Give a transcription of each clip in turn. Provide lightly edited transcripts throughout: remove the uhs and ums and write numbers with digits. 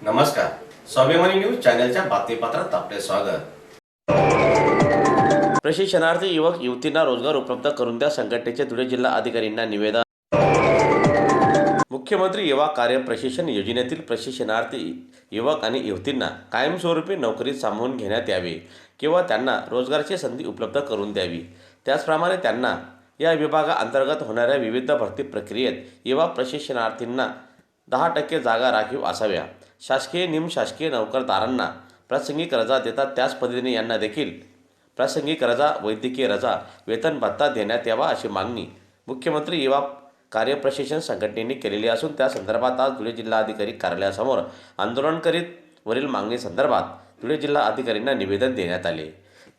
नमस्कार, स्वाभिमानी न्यूज चॅनलच्या बातमीपत्रात आपले स्वागत। प्रशिक्षणार्थी युवक युवतींना रोजगार उपलब्ध करून द्या संघटनेचे धुळे जिल्हा अधिकाऱ्यांना निवेदन। मुख्यमंत्री युवा कार्य प्रशिक्षण योजनेतील प्रशिक्षणार्थी युवक आणि युवतींना कायमस्वरूपी नोकरीत सामावून घेण्यात यावे किंवा त्यांना रोजगाराची संधी उपलब्ध करून द्यावी। त्याचप्रमाणे त्यांना या विभागाअंतर्गत होणाऱ्या विविध भरती प्रक्रियेत युवा प्रशिक्षणार्थींना 10% जागा राखीव असाव्या। शासकीय निमशासकीय नोकरदारांना प्रासंगिक रजा देतात, त्याच पद्धतीने यांना देखील प्रासंगिक रजा, वैद्यकीय रजा, वेतन भत्ता देण्यात यावा अशी मागणी मुख्यमंत्री युवा कार्य प्रशिक्षण संघटनेने केलेली असून त्या संदर्भात आज धुळे जिल्हाधिकारी कार्यालयासमोर आंदोलन करीत वरील मागणी संदर्भात धुळे जिल्हा अधिकाऱ्यांना निवेदन देण्यात आले।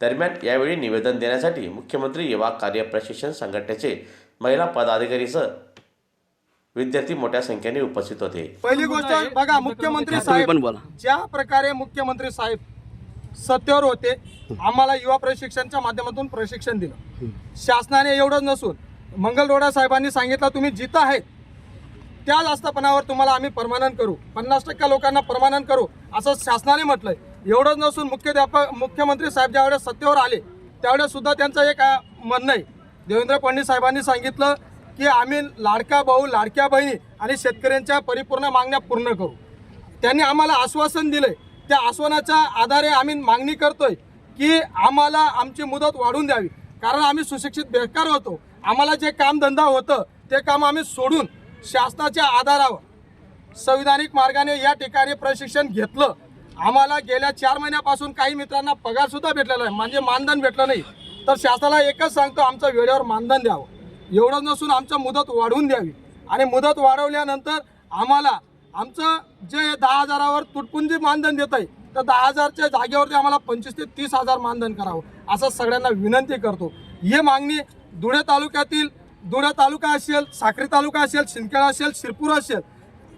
दरम्यान यावेळी निवेदन देण्यासाठी मुख्यमंत्री युवा कार्य प्रशिक्षण संघटनेचे महिला पदाधिकारीसह विद्यार्थी मोठ्या संख्येने उपस्थित होते। पहिली गोष्ट बघा, मुख्यमंत्री साहेब ज्या प्रकारे मुख्यमंत्री साहेब सत्तेवर होते, आम्हाला युवा प्रशिक्षणच्या माध्यमातून प्रशिक्षण दिलं। शासनाने एवढंच नसून मंगलरोडा साहेबांनी सांगितलं तुम्ही जिथं आहेत त्याच आस्थापनावर तुम्हाला आम्ही परमानंट करू, 50% लोकांना परमानंट करू असं शासनाने म्हटलंय। एवढंच नसून मुख्यमंत्री साहेब ज्यावेळेस सत्तेवर आले त्यावेळेस सुद्धा त्यांचं एक म्हणणं आहे, देवेंद्र फडणवीस साहेबांनी सांगितलं की आम्ही लाडका भाऊ लाडक्या बहिणी आणि शेतकऱ्यांच्या परिपूर्ण मागण्या पूर्ण करू। त्यांनी आम्हाला आश्वासन दिलंय, त्या आश्वासनाच्या आधारे आम्ही मागणी करतोय की आम्हाला आमची मुदत वाढवून द्यावी, कारण आम्ही सुशिक्षित बेकार होतो। आम्हाला जे कामधंदा होतं ते काम आम्ही सोडून शासनाच्या आधारावर संविधानिक मार्गाने या ठिकाणी प्रशिक्षण घेतलं। आम्हाला गेल्या 4 महिन्यापासून काही मित्रांना पगार सुद्धा भेटलेला आहे, म्हणजे मानधन भेटलं नाही। तर शासनाला एकच सांगतो, आमचं वेळेवर मानधन द्यावं। एवढंच नसून आमचं मुदत वाढवून द्यावी आणि मुदत वाढवल्यानंतर आम्हाला आमचं जे 10,000वर तुटपुंजी मानधन देत आहे तर 10,000च्या जागेवरती आम्हाला 25,000 ते 30,000 मानधन करावं असं सगळ्यांना विनंती करतो। ही मागणी धुळे तालुक्यातील धुळे तालुका असेल, साक्री तालुका असेल, सिंदखेडा असेल, शिरपूर असेल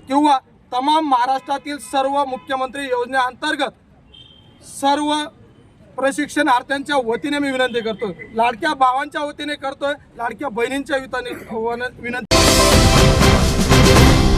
किंवा तमाम महाराष्ट्रातील सर्व मुख्यमंत्री योजनेअंतर्गत सर्व प्रशिक्षणार्थ्यांच्या वतीने मी विनंती करतोय, लाडक्या भावांच्या वतीने करतोय, लाडक्या बहिणींच्या विनंती।